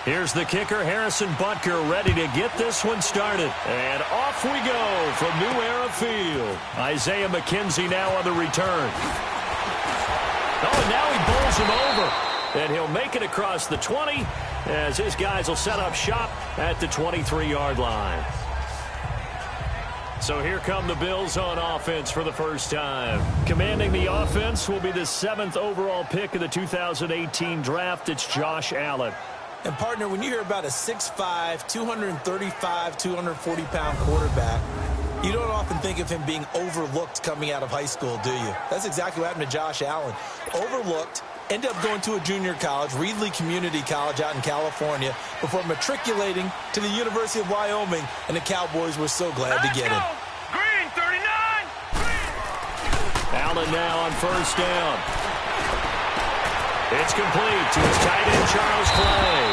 Here's the kicker, Harrison Butker, ready to get this one started. And off we go from New Era Field. Isaiah McKenzie now on the return. Oh, and now he bowls him over. And he'll make it across the 20 as his guys will set up shop at the 23-yard line. So here come the Bills on offense for the first time. Commanding the offense will be the 7th overall pick of the 2018 draft. It's Josh Allen. And, partner, when you hear about a 6'5", 235, 240-pound quarterback, you don't often think of him being overlooked coming out of high school, do you? That's exactly what happened to Josh Allen. Overlooked, ended up going to a junior college, Reedley Community College out in California, before matriculating to the University of Wyoming, and the Cowboys were so glad to get him. Green, 39! Allen now on first down. It's complete to his tight end, Charles Clay.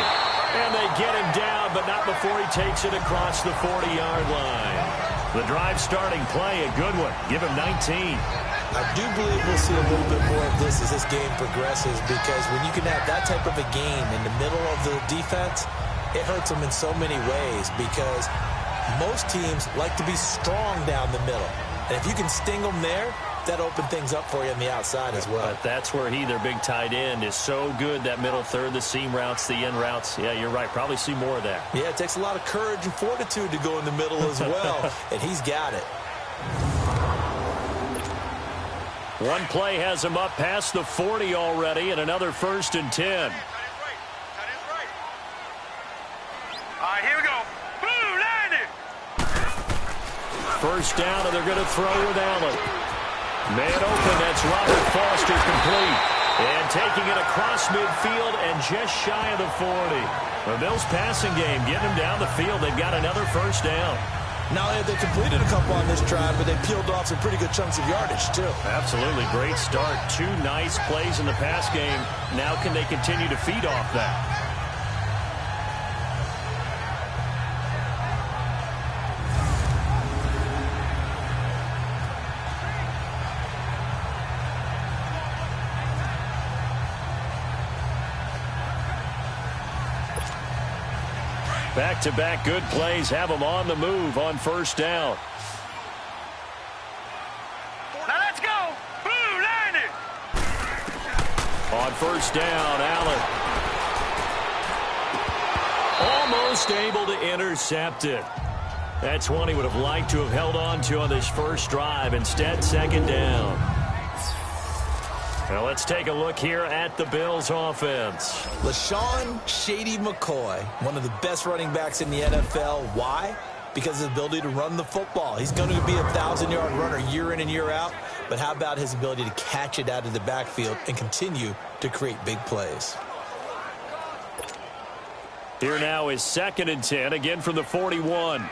And they get him down, but not before he takes it across the 40-yard line. The drive starting play, a good one. Give him 19. I do believe we'll see a little bit more of this as this game progresses, because when you can have that type of a game in the middle of the defense, it hurts them in so many ways, because most teams like to be strong down the middle. And if you can sting them there, that open things up for you on the outside as well. But that's where their big tight end, is so good, that middle third, the seam routes, the in routes. Yeah, you're right. Probably see more of that. Yeah, it takes a lot of courage and fortitude to go in the middle as well, and he's got it. One play has him up past the 40 already, and another 1st and 10. All right, here we go. Boom, landed. First down, and they're going to throw with Allen. Man open, that's Robert Foster, complete. And taking it across midfield and just shy of the 40. The Bills passing game, getting them down the field. They've got another first down. Not only have they completed a couple on this drive, but they peeled off some pretty good chunks of yardage, too. Absolutely, great start. 2 nice plays in the pass game. Now can they continue to feed off that? Back-to-back good plays have them on the move on first down. Now let's go. Boom, landed. On first down, Allen. Almost able to intercept it. That's one he would have liked to have held on to on this first drive. Instead, second down. Now let's take a look here at the Bills offense. LaShawn Shady McCoy, one of the best running backs in the NFL. Why? Because of his ability to run the football. He's going to be a 1,000-yard runner year in and year out. But how about his ability to catch it out of the backfield and continue to create big plays? Here now is 2nd and 10, again from the 41.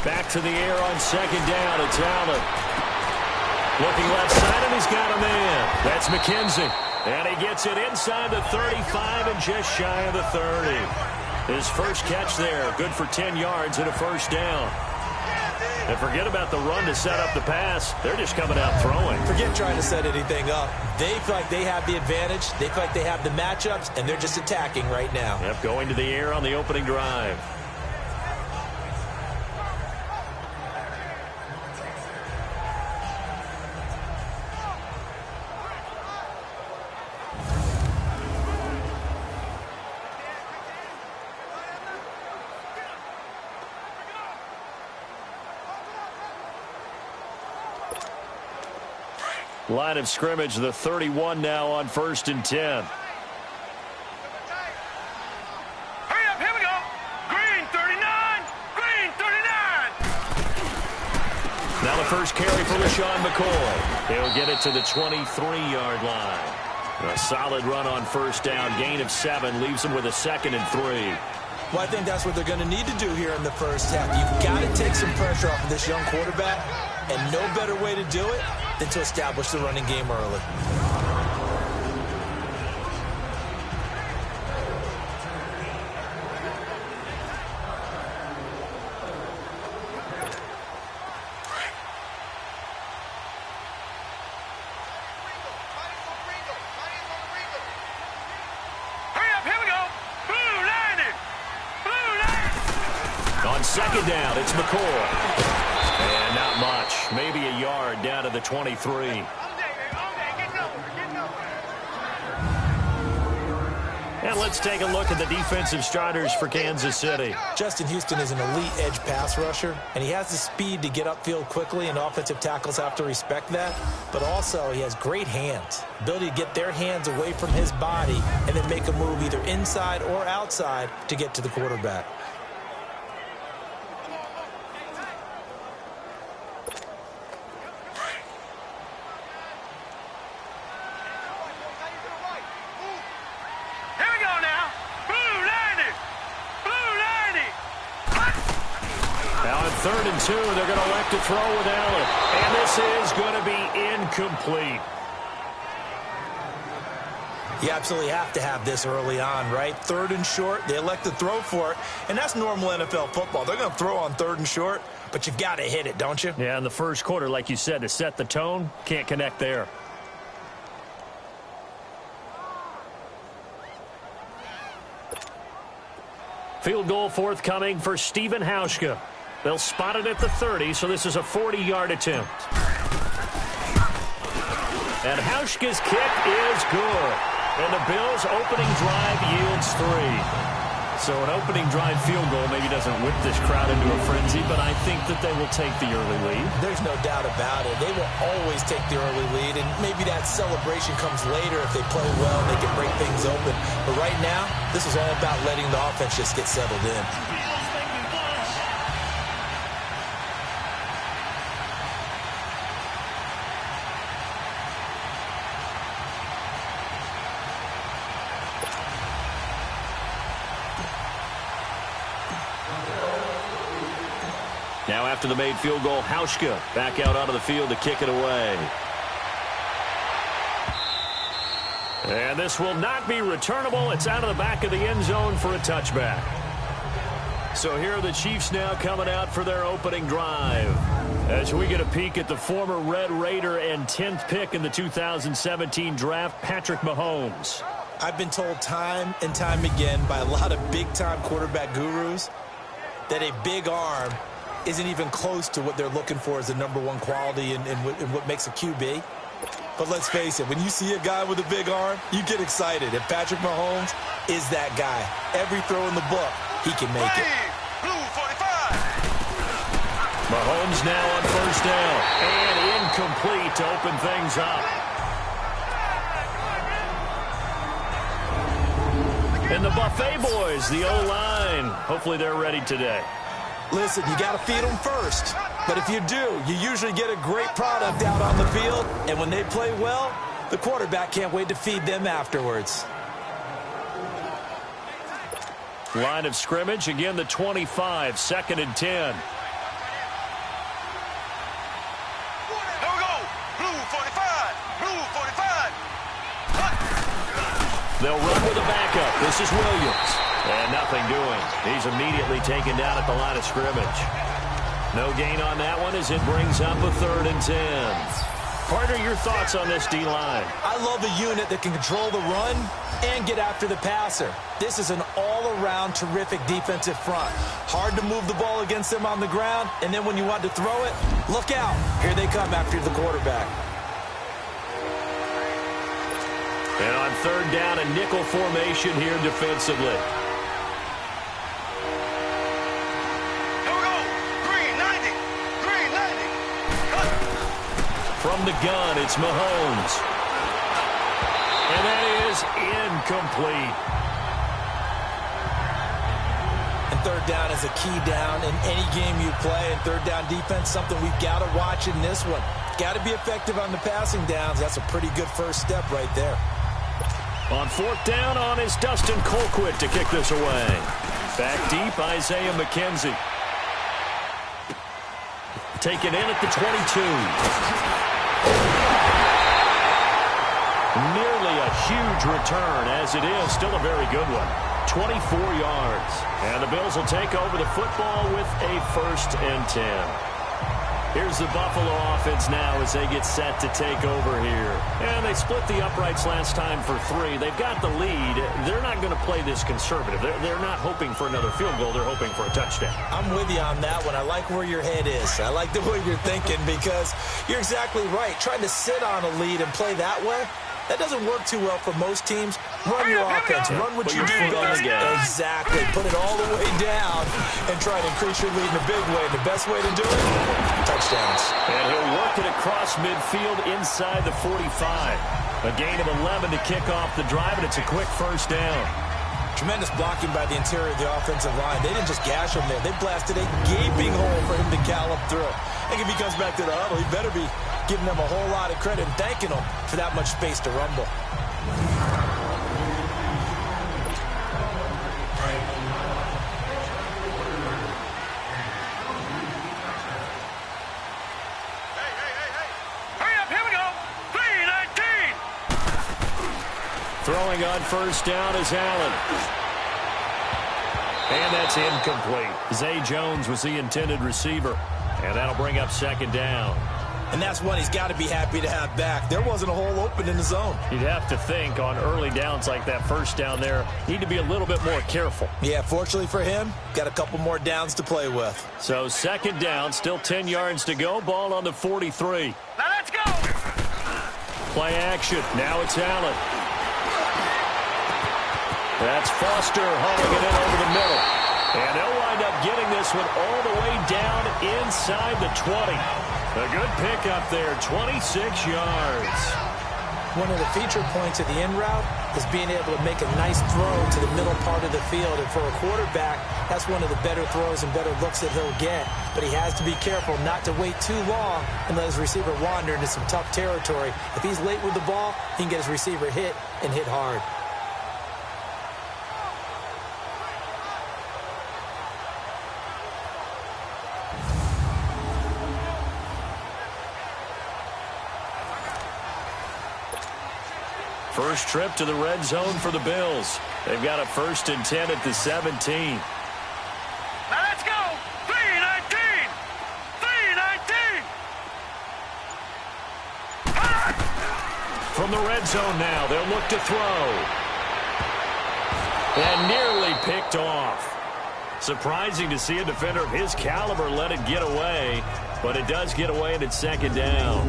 Back to the air on second down. It's Allen. Looking left side, and he's got a man. That's McKenzie. And he gets it inside the 35 and just shy of the 30. His first catch there, good for 10 yards and a first down. And forget about the run to set up the pass. They're just coming out throwing. Forget trying to set anything up. They feel like they have the advantage. They feel like they have the matchups, and they're just attacking right now. Yep, going to the air on the opening drive. Line of scrimmage, the 31 now on 1st and 10. Hurry up, here we go. Green, 39. Green, 39. Now the first carry for LaShawn McCoy. He'll get it to the 23-yard line. A solid run on first down. Gain of 7 leaves him with a 2nd and 3. Well, I think that's what they're going to need to do here in the first half. You've got to take some pressure off of this young quarterback, and no better way to do it than to establish the running game early. second down. It's McCoy. And not much. Maybe a yard down to the 23. And let's take a look at the defensive starters for Kansas City. Justin Houston is an elite edge pass rusher, and he has the speed to get upfield quickly, and offensive tackles have to respect that. But also, he has great hands, ability to get their hands away from his body and then make a move either inside or outside to get to the quarterback. Third and 2, they're going to elect to throw with Allen. And this is going to be incomplete. You absolutely have to have this early on, right? Third and short, they elect to throw for it. And that's normal NFL football. They're going to throw on third and short, but you've got to hit it, don't you? Yeah, in the first quarter, like you said, to set the tone, can't connect there. Field goal forthcoming for Stephen Hauschka. They'll spot it at the 30, so this is a 40-yard attempt. And Hauschka's kick is good. And the Bills' opening drive yields 3. So an opening drive field goal maybe doesn't whip this crowd into a frenzy, but I think that they will take the early lead. There's no doubt about it. They will always take the early lead, and maybe that celebration comes later if they play well and they can break things open. But right now, this is all about letting the offense just get settled in. Now after the made field goal, Hauschka back out onto the field to kick it away. And this will not be returnable. It's out of the back of the end zone for a touchback. So here are the Chiefs now coming out for their opening drive. As we get a peek at the former Red Raider and 10th pick in the 2017 draft, Patrick Mahomes. I've been told time and time again by a lot of big-time quarterback gurus that a big arm isn't even close to what they're looking for as the #1 quality in what makes a QB. But let's face it, when you see a guy with a big arm, you get excited. And Patrick Mahomes is that guy. Every throw in the book, he can make it. Blue 45. Mahomes now on first down. And incomplete to open things up. And the Buffet boys, the O-line, hopefully they're ready today. Listen, you got to feed them first. But if you do, you usually get a great product out on the field. And when they play well, the quarterback can't wait to feed them afterwards. Line of scrimmage, again the 25, 2nd and 10. No go. Blue 45. Blue 45. They'll run with a backup. This is Williams. And nothing doing. He's immediately taken down at the line of scrimmage. No gain on that one as it brings up a 3rd and 10. Partner, your thoughts on this D-line? I love a unit that can control the run and get after the passer. This is an all-around terrific defensive front. Hard to move the ball against them on the ground, and then when you want to throw it, look out. Here they come after the quarterback. And on 3rd down, a nickel formation here defensively. From the gun, it's Mahomes. And that is incomplete. And 3rd down is a key down in any game you play. And 3rd down defense, something we've got to watch in this one. Got to be effective on the passing downs. That's a pretty good first step right there. On 4th down on is Dustin Colquitt to kick this away. Back deep, Isaiah McKenzie. Taken in at the 22. Nearly a huge return, as it is still a very good one. 24 yards. And the Bills will take over the football with a 1st and 10. Here's the Buffalo offense now as they get set to take over here. And they split the uprights last time for 3. They've got the lead. They're not going to play this conservative. They're not hoping for another field goal. They're hoping for a touchdown. I'm with you on that one. I like where your head is. I like the way you're thinking because you're exactly right. Trying to sit on a lead and play that way, that doesn't work too well for most teams. Run your offense. Run what you do best. Exactly. Put it all the way down and try to increase your lead in a big way. And the best way to do it, touchdowns. And he'll work it across midfield inside the 45. A gain of 11 to kick off the drive, and it's a quick first down. Tremendous blocking by the interior of the offensive line. They didn't just gash him there. They blasted a gaping hole for him to gallop through. I think if he comes back to the huddle, he better be giving them a whole lot of credit and thanking them for that much space to rumble. Hurry up, here we go. 3-19. Throwing on first down is Allen. And that's incomplete. Zay Jones was the intended receiver. And that'll bring up second down. And that's one he's got to be happy to have back. There wasn't a hole open in the zone. You'd have to think on early downs like that first down there, need to be a little bit more careful. Yeah, fortunately for him, got a couple more downs to play with. So second down, still 10 yards to go. Ball on the 43. Now let's go. Play action. Now it's Allen. That's Foster hauling it in over the middle. And they'll wind up getting this one all the way down inside the 20. A good pickup there, 26 yards. One of the feature points of the in route is being able to make a nice throw to the middle part of the field. And for a quarterback, that's one of the better throws and better looks that he'll get. But he has to be careful not to wait too long and let his receiver wander into some tough territory. If he's late with the ball, he can get his receiver hit and hit hard. First trip to the red zone for the Bills. They've got a 1st and 10 at the 17. Now let's go. 3-19. 3-19. From the red zone now, they'll look to throw. And nearly picked off. Surprising to see a defender of his caliber let it get away, but it does get away and it's second down.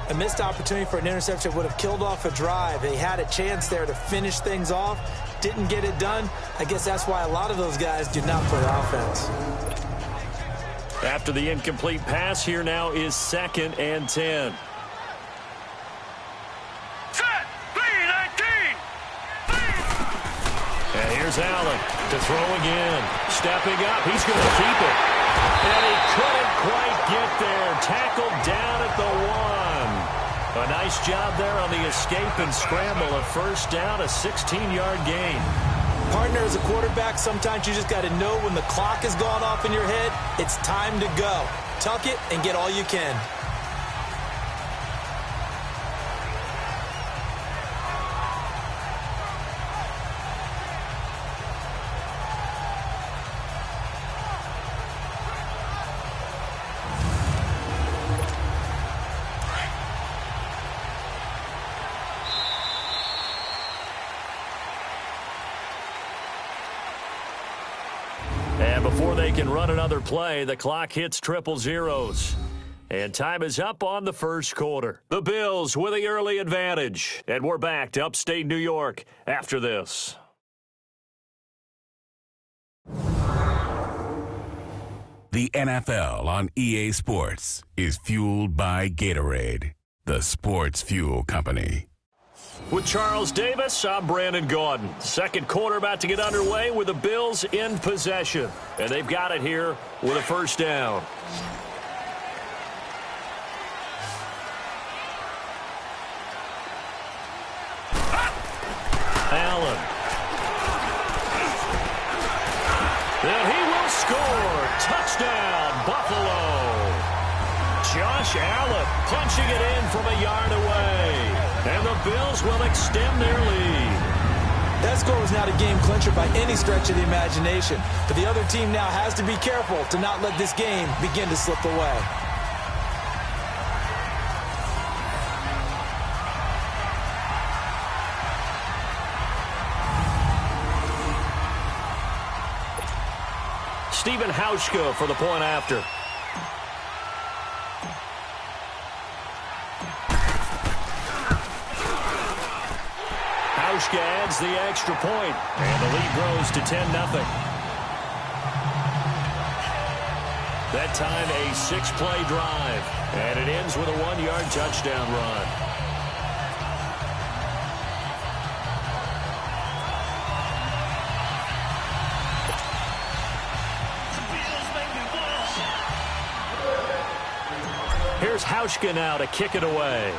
A missed opportunity for an interception would have killed off a drive. They had a chance there to finish things off. Didn't get it done. I guess that's why a lot of those guys do not play offense. After the incomplete pass, here now is 2nd and 10. Set. 3-19. And here's Allen to throw again. Stepping up. He's going to keep it. And he couldn't quite get there. Tackled down at the 1. A nice job there on the escape and scramble. A first down, a 16-yard gain. Partner, as a quarterback, sometimes you just got to know when the clock has gone off in your head, it's time to go. Tuck it and get all you can. And before they can run another play, the clock hits triple zeros. And time is up on the first quarter. The Bills with the early advantage. And we're back to upstate New York after this. The NFL on EA Sports is fueled by Gatorade, the sports fuel company. With Charles Davis, I'm Brandon Gaudin. Second quarter about to get underway with the Bills in possession. And they've got it here with a first down. Allen. And he will score. Touchdown, Buffalo. Josh Allen punching it in from a yard away. And the Bills will extend their lead. That score was not a game clincher by any stretch of the imagination. But the other team now has to be careful to not let this game begin to slip away. Stephen Hauschka for the point after. Hauschka adds the extra point, and the lead grows to 10-0. That time a 6-play drive, and it ends with a 1-yard touchdown run. Here's Hauschka now to kick it away.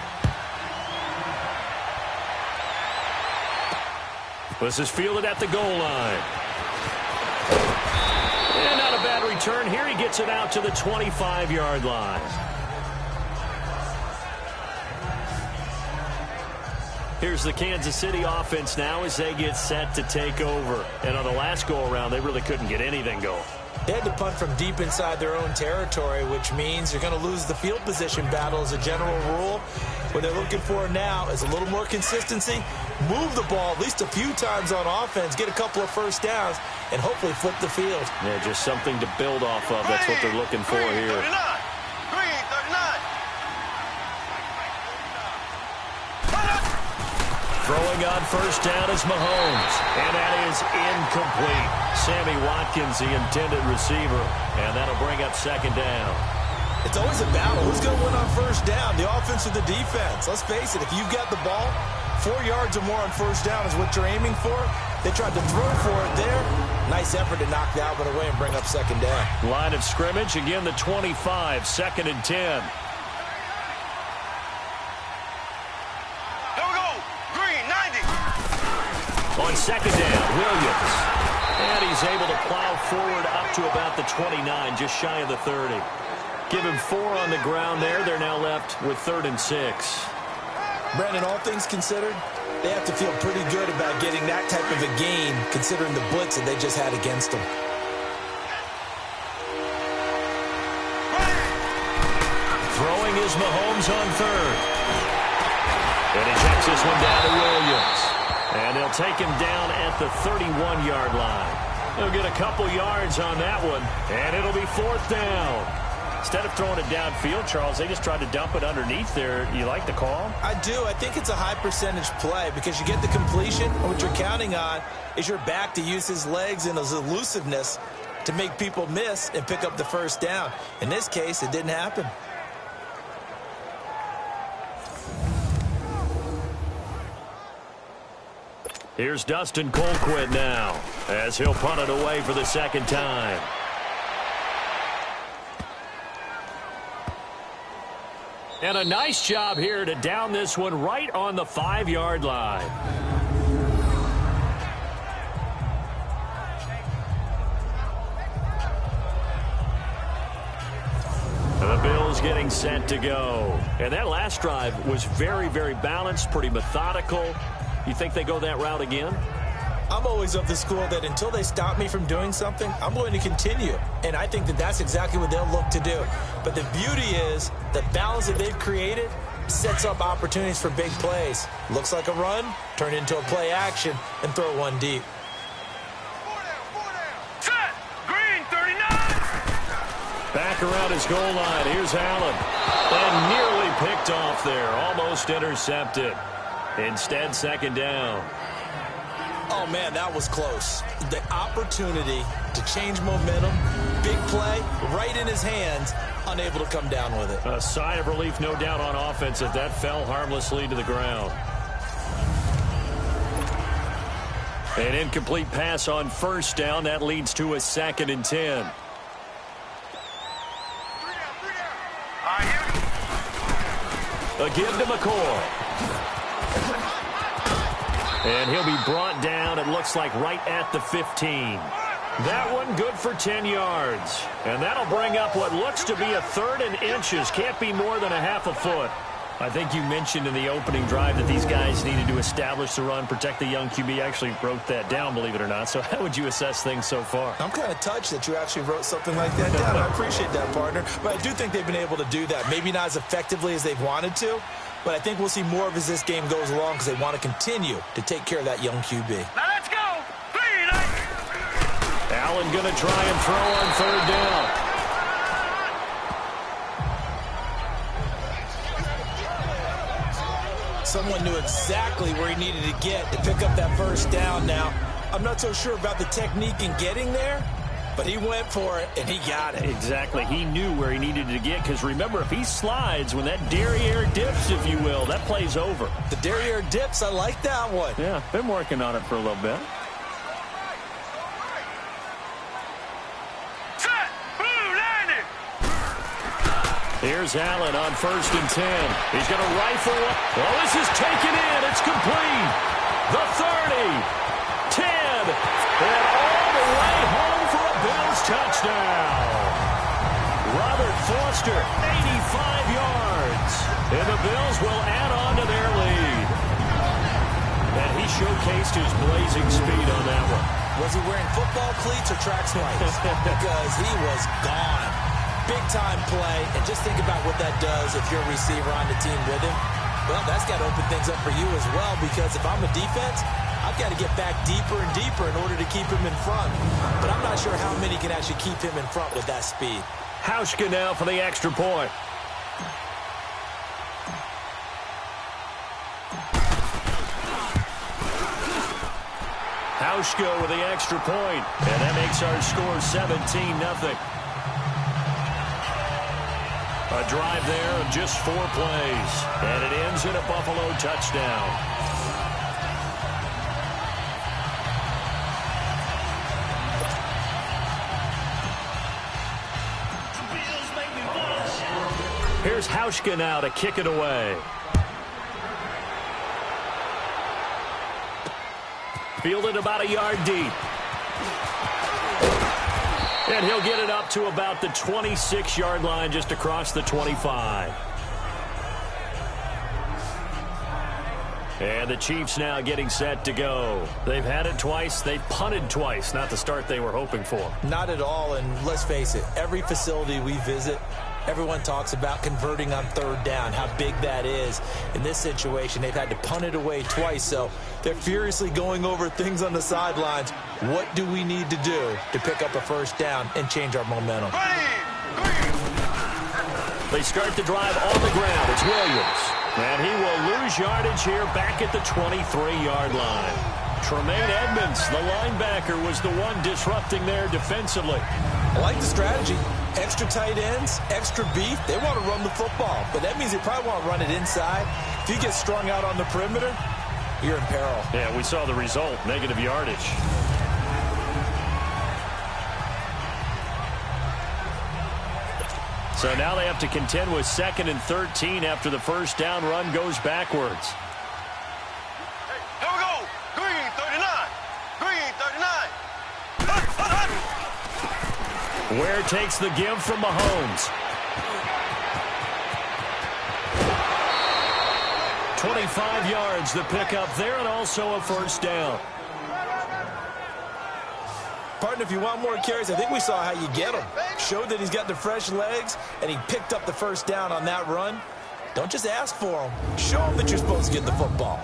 This is fielded at the goal line. And not a bad return here. He gets it out to the 25-yard line. Here's the Kansas City offense now as they get set to take over. And on the last go-around, they really couldn't get anything going. They had to punt from deep inside their own territory, which means you're going to lose the field position battle as a general rule. What they're looking for now is a little more consistency, move the ball at least a few times on offense, get a couple of first downs, and hopefully flip the field. Yeah, just something to build off of. That's what they're looking for here. 39. Green, 39. Throwing on first down is Mahomes, and that is incomplete. Sammy Watkins, the intended receiver, and that'll bring up second down. It's always a battle. Who's going to win on first down, the offense or the defense? Let's face it, if you've got the ball, 4 yards or more on first down is what you're aiming for. They tried to throw for it there. Nice effort to knock that one away and bring up second down. Line of scrimmage, again the 25, 2nd and 10. On second down, Williams. And he's able to plow forward up to about the 29, just shy of the 30. Give him 4 on the ground there. They're now left with 3rd and 6. Brandon, all things considered, they have to feel pretty good about getting that type of a gain, considering the blitz that they just had against them. Throwing is Mahomes on 3rd. And he checks this one down to Williams. And they'll take him down at the 31-yard line. They'll get a couple yards on that one, and it'll be 4th down. Instead of throwing it downfield, Charles, they just tried to dump it underneath there. You like the call? I do. I think it's a high-percentage play because you get the completion, and what you're counting on is your back to use his legs and his elusiveness to make people miss and pick up the first down. In this case, it didn't happen. Here's Dustin Colquitt now as he'll punt it away for the second time. And a nice job here to down this one right on the 5-yard line. The Bills getting set to go. And that last drive was very, very balanced, pretty methodical. You think they go that route again? I'm always of the school that until they stop me from doing something, I'm going to continue. And I think that that's exactly what they'll look to do. But the beauty is the balance that they've created sets up opportunities for big plays. Looks like a run, turn it into a play action, and throw one deep. Set. Green, 39. Back around his goal line. Here's Allen. And nearly picked off there. Almost intercepted. Instead, second down. Oh, man, that was close. The opportunity to change momentum, big play, right in his hands, unable to come down with it. A sigh of relief, no doubt, on offense if that fell harmlessly to the ground. An incomplete pass on first down. That leads to a 2nd and 10. A give to McCoy. And he'll be brought down, it looks like, right at the 15. That one good for 10 yards. And that'll bring up what looks to be a 3rd and inches. Can't be more than a half a foot. I think you mentioned in the opening drive that these guys needed to establish the run, protect the young QB. I actually wrote that down, believe it or not. So how would you assess things so far? I'm kind of touched that you actually wrote something like that down. I appreciate that, partner. But I do think they've been able to do that. Maybe not as effectively as they've wanted to, but I think we'll see more of as this game goes along because they want to continue to take care of that young QB. Now let's go. Green. Allen going to try and throw on third down. Someone knew exactly where he needed to get to pick up that first down now. I'm not so sure about the technique in getting there, but he went for it, and he got it. Exactly. He knew where he needed to get, because remember, if he slides, when that derriere dips, if you will, that play's over. The derriere dips, I like that one. Yeah, been working on it for a little bit. Set. Blue landing. Here's Allen on 1st and 10. He's going to rifle. Oh, this is taken in. It's complete. The 30, 10, and all the way home for a Bills touchdown. Robert Foster, 85 yards. And the Bills will add on to their lead. And he showcased his blazing speed on that one. Was he wearing football cleats or track spikes? Because he was gone. Big-time play, and just think about what that does if you're a receiver on the team with him. Well, that's got to open things up for you as well, because if I'm a defense, I've got to get back deeper and deeper in order to keep him in front. But I'm not sure how many can actually keep him in front with that speed. Hauschka now for the extra point. Hauschka with the extra point, and that makes our score 17-0. A drive there of just 4 plays, and it ends in a Buffalo touchdown. Here's Hauschka now to kick it away. Fielded about a yard deep. And he'll get it up to about the 26-yard line, just across the 25. And the Chiefs now getting set to go. They've had it twice. They've punted twice. Not the start they were hoping for. Not at all, and let's face it, every facility we visit, everyone talks about converting on third down, how big that is. In this situation, they've had to punt it away twice, so they're furiously going over things on the sidelines. What do we need to do to pick up a first down and change our momentum? They start the drive on the ground. It's Williams. And he will lose yardage here back at the 23-yard line. Tremaine Edmonds, the linebacker, was the one disrupting there defensively. I like the strategy. Extra tight ends, extra beef. They want to run the football, but that means they probably want to run it inside. If you get strung out on the perimeter, you're in peril. Yeah, we saw the result, negative yardage. So now they have to contend with 2nd and 13 after the first down run goes backwards. Here we go. Green 39. Green 39. Ware takes the give from Mahomes. 25 yards the pickup there, and also a first down. Partner, if you want more carries, I think we saw how you get them. Showed that he's got the fresh legs, and he picked up the first down on that run. Don't just ask for them. Show them that you're supposed to get the football.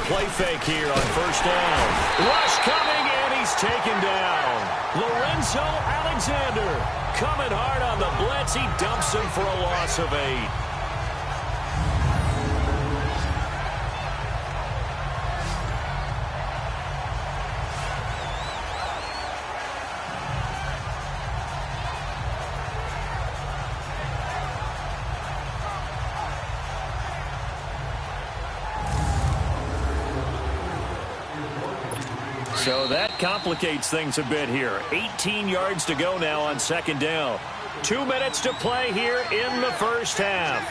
Play fake here on first down. Rush coming, and he's taken down. Lorenzo Alexander coming hard on the blitz. He dumps him for a loss of 8. So that complicates things a bit here. 18 yards to go now on second down. 2 minutes to play here in the first half.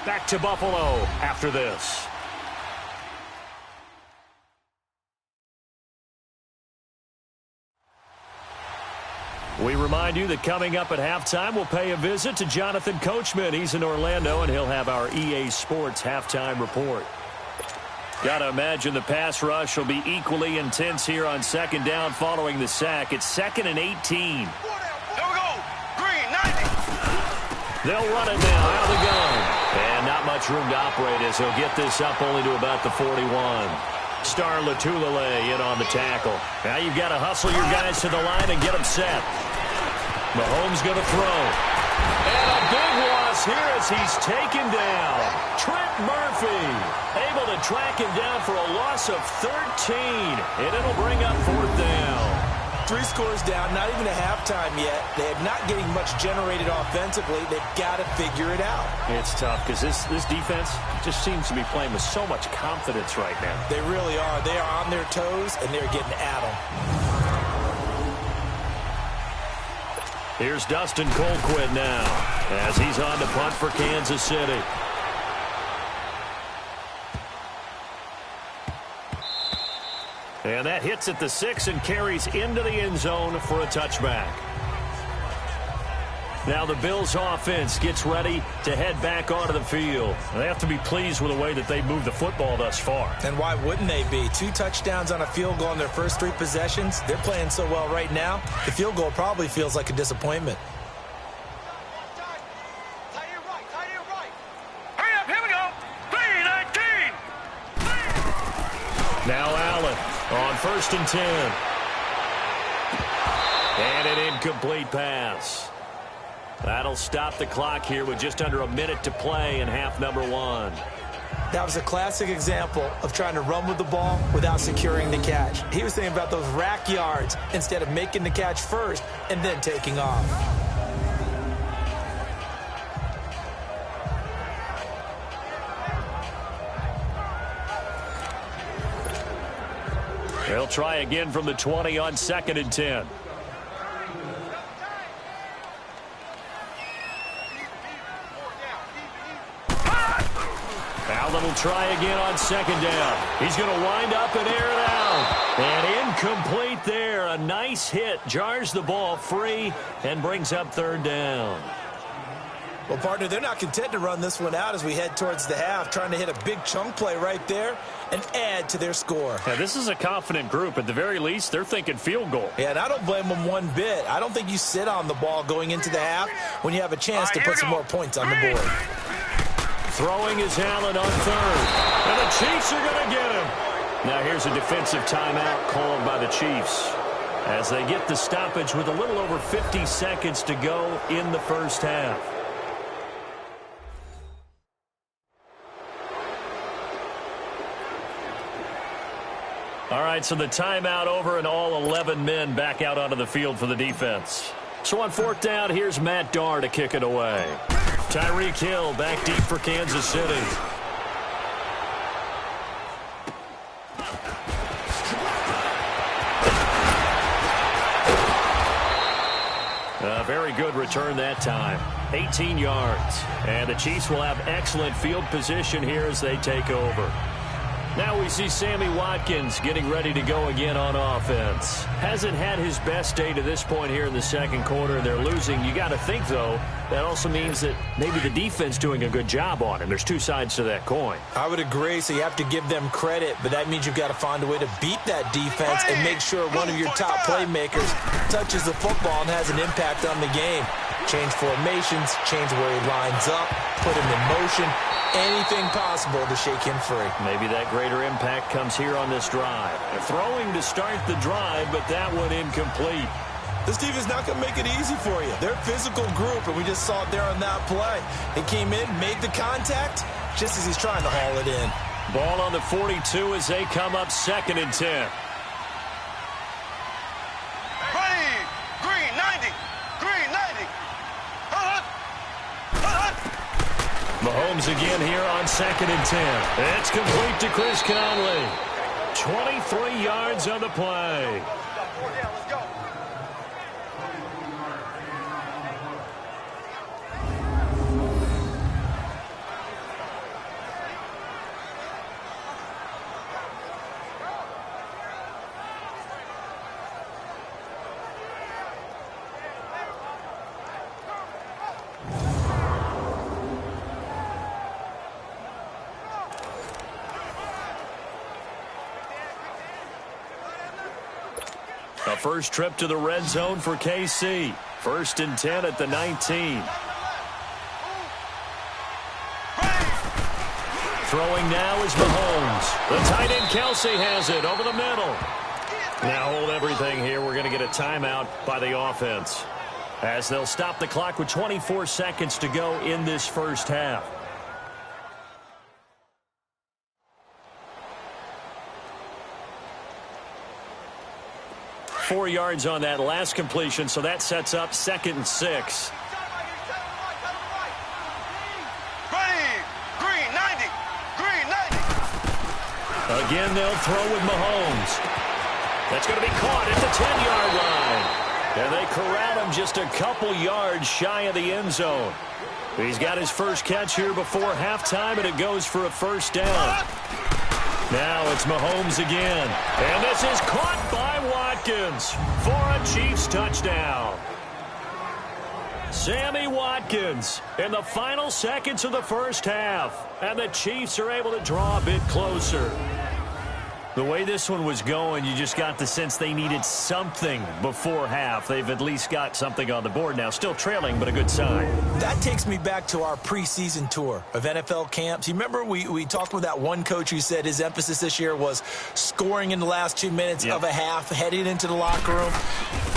Back to Buffalo after this. We remind you that coming up at halftime, we'll pay a visit to Jonathan Coachman. He's in Orlando, and he'll have our EA Sports halftime report. Got to imagine the pass rush will be equally intense here on second down following the sack. It's 2nd and 18. Here we go. Green, 90. They'll run it now out of the gun. And not much room to operate as he'll get this up only to about the 41. Star Latulele in on the tackle. Now you've got to hustle your guys to the line and get them set. Mahomes going to throw. And a big loss here as he's taken down. Trent Murphy able to track him down for a loss of 13. And it'll bring up 4th down. 3 scores down, not even a halftime yet. They're not getting much generated offensively. They've got to figure it out. It's tough because this defense just seems to be playing with so much confidence right now. They really are. They are on their toes, and they're getting at them. Here's Dustin Colquitt now as he's on to punt for Kansas City. And that hits at the 6 and carries into the end zone for a touchback. Now the Bills offense gets ready to head back onto the field. They have to be pleased with the way that they moved the football thus far. And why wouldn't they be? 2 touchdowns on a field goal in their first 3 possessions. They're playing so well right now, the field goal probably feels like a disappointment. Hurry up, here we go. 3-19. Now Allen on 1st and 10. And an incomplete pass. That'll stop the clock here with just under a minute to play in half number 1. That was a classic example of trying to run with the ball without securing the catch. He was thinking about those rack yards instead of making the catch first and then taking off. They'll try again from the 20 on 2nd and 10. Allen will try again on 2nd down. He's going to wind up and air it out. And incomplete there. A nice hit. Jars the ball free and brings up 3rd down. Well, partner, they're not content to run this one out as we head towards the half, trying to hit a big chunk play right there and add to their score. Yeah, this is a confident group. At the very least, they're thinking field goal. Yeah, and I don't blame them one bit. I don't think you sit on the ball going into the half when you have a chance to put some more points on the board. Throwing is Allen on 3rd. And the Chiefs are going to get him. Now here's a defensive timeout called by the Chiefs as they get the stoppage with a little over 50 seconds to go in the first half. All right, so the timeout over and all 11 men back out onto the field for the defense. So on 4th down, here's Matt Darr to kick it away. Tyreek Hill back deep for Kansas City. A very good return that time. 18 yards. And the Chiefs will have excellent field position here as they take over. Now we see Sammy Watkins getting ready to go again on offense. Hasn't had his best day to this point here in the second quarter. They're losing. You got to think, though, that also means that maybe the defense doing a good job on him. There's 2 sides to that coin. I would agree, so you have to give them credit, but that means you've got to find a way to beat that defense and make sure one of your top playmakers touches the football and has an impact on the game. Change formations, change where he lines up, put him in motion. Anything possible to shake him free. Maybe that greater impact comes here on this drive. They're throwing to start the drive, but that one incomplete. This team is not going to make it easy for you. They're a physical group, and we just saw it there on that play. He came in, made the contact, just as he's trying to haul it in. Ball on the 42 as they come up 2nd and 10. Ready. Green, 90. Green, 90. Mahomes again here on 2nd and 10. It's complete to Chris Conley. 23 yards on the play. A first trip to the red zone for KC. 1st and 10 at the 19. Throwing now is Mahomes. The tight end Kelsey has it over the middle. Now hold everything here. We're going to get a timeout by the offense, as they'll stop the clock with 24 seconds to go in this first half. Four yards on that last completion, so that sets up 2nd and 6. Green 90. Green 90. Again, they'll throw with Mahomes. That's going to be caught at the 10-yard line. And they corral him just a couple yards shy of the end zone. He's got his first catch here before halftime, and it goes for a first down. Now it's Mahomes again. And this is caught by Watkins for a Chiefs touchdown. Sammy Watkins in the final seconds of the first half. And the Chiefs are able to draw a bit closer. The way this one was going, you just got the sense they needed something before half. They've at least got something on the board now. Still trailing, but a good sign. That takes me back to our preseason tour of NFL camps. You remember we talked with that one coach who said his emphasis this year was scoring in the last 2 minutes of a half, heading into the locker room.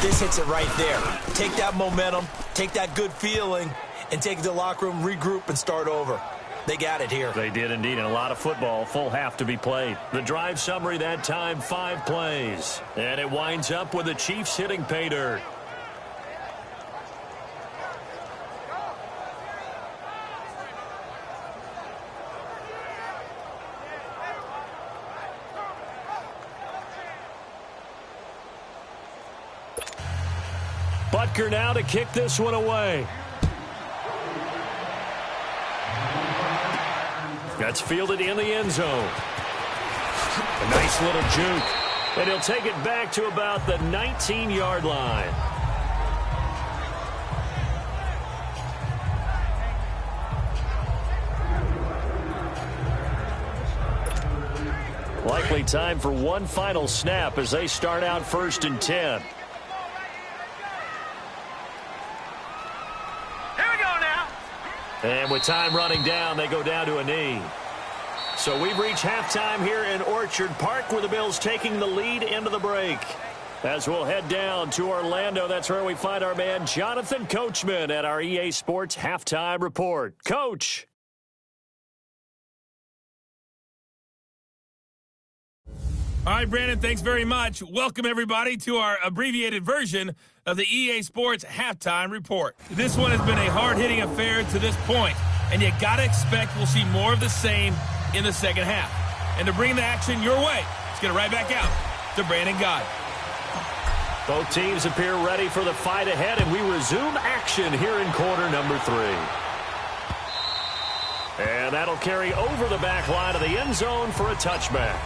This hits it right there. Take that momentum, take that good feeling, and take it to the locker room, regroup, and start over. They got it here. They did indeed, and a lot of football, full half to be played. The drive summary that time, 5 plays. And it winds up with the Chiefs hitting pay dirt. Butker now to kick this one away. That's fielded in the end zone. A nice little juke. And he'll take it back to about the 19-yard line. Likely time for one final snap as they start out 1st and 10. And with time running down, they go down to a knee. So we've reached halftime here in Orchard Park, where the Bills taking the lead into the break. As we'll head down to Orlando, that's where we find our man Jonathan Coachman at our EA Sports Halftime Report. Coach. All right, Brandon, thanks very much. Welcome, everybody, to our abbreviated version of the EA Sports Halftime Report. This one has been a hard-hitting affair to this point, and you got to expect we'll see more of the same in the second half. And to bring the action your way, let's get it right back out to Brandon Gott. Both teams appear ready for the fight ahead, and we resume action here in quarter number 3. And that'll carry over the back line of the end zone for a touchback.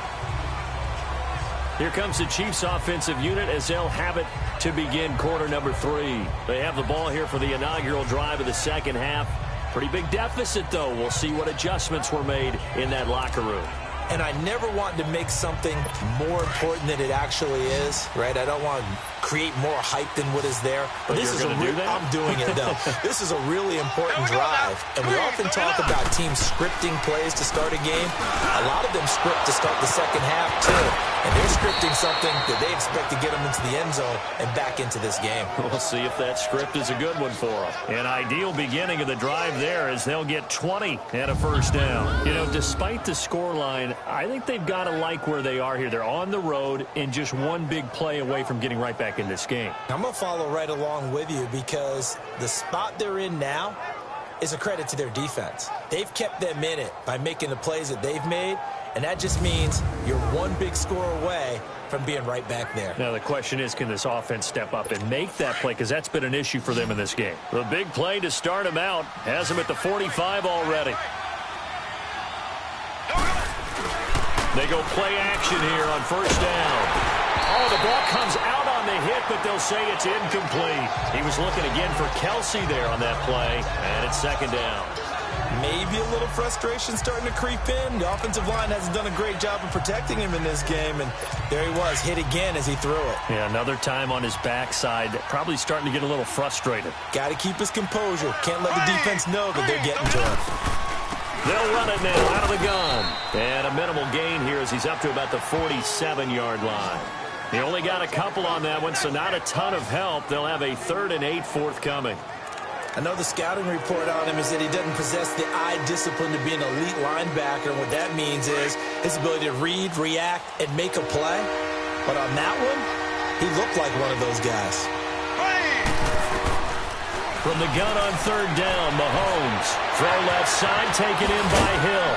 Here comes the Chiefs offensive unit as they'll have it to begin quarter number 3. They have the ball here for the inaugural drive of the second half. Pretty big deficit, though. We'll see what adjustments were made in that locker room. And I never want to make something more important than it actually is, right? I don't want to create more hype than what is there. But this is I'm doing it, though. This is a really important drive. And we often talk about teams scripting plays to start a game. A lot of them script to start the second half, too. And they're scripting something that they expect to get them into the end zone and back into this game. We'll see if that script is a good one for them. An ideal beginning of the drive there as they'll get 20 and a first down. You know, despite the scoreline, I think they've got to like where they are here. They're on the road and just one big play away from getting right back in this game. I'm going to follow right along with you because the spot they're in now is a credit to their defense. They've kept them in it by making the plays that they've made, And that just means you're one big score away from being right back there. Now the question is, can this offense step up and make that play? Because that's been an issue for them in this game. The big play to start him out has him at the 45 already. They go play action here on first down. Oh, the ball comes out on the hit, but they'll say it's incomplete. He was looking again for Kelsey there on that play, and it's second down. Maybe a little frustration starting to creep in. The offensive line hasn't done a great job of protecting him in this game, and there he was, hit again as he threw it. Yeah, another time on his backside, probably starting to get a little frustrated. Got to keep his composure. Can't let the defense know that they're getting to him. They'll run it now out of the gun. And a minimal gain here as he's up to about the 47-yard line. He only got a couple on that one, so not a ton of help. They'll have a 3rd and 8 forthcoming. I know the scouting report on him is that he doesn't possess the eye discipline to be an elite linebacker. And what that means is his ability to read, react, and make a play. But on that one, he looked like one of those guys. From the gun on 3rd down, Mahomes. Throw left side, taken in by Hill.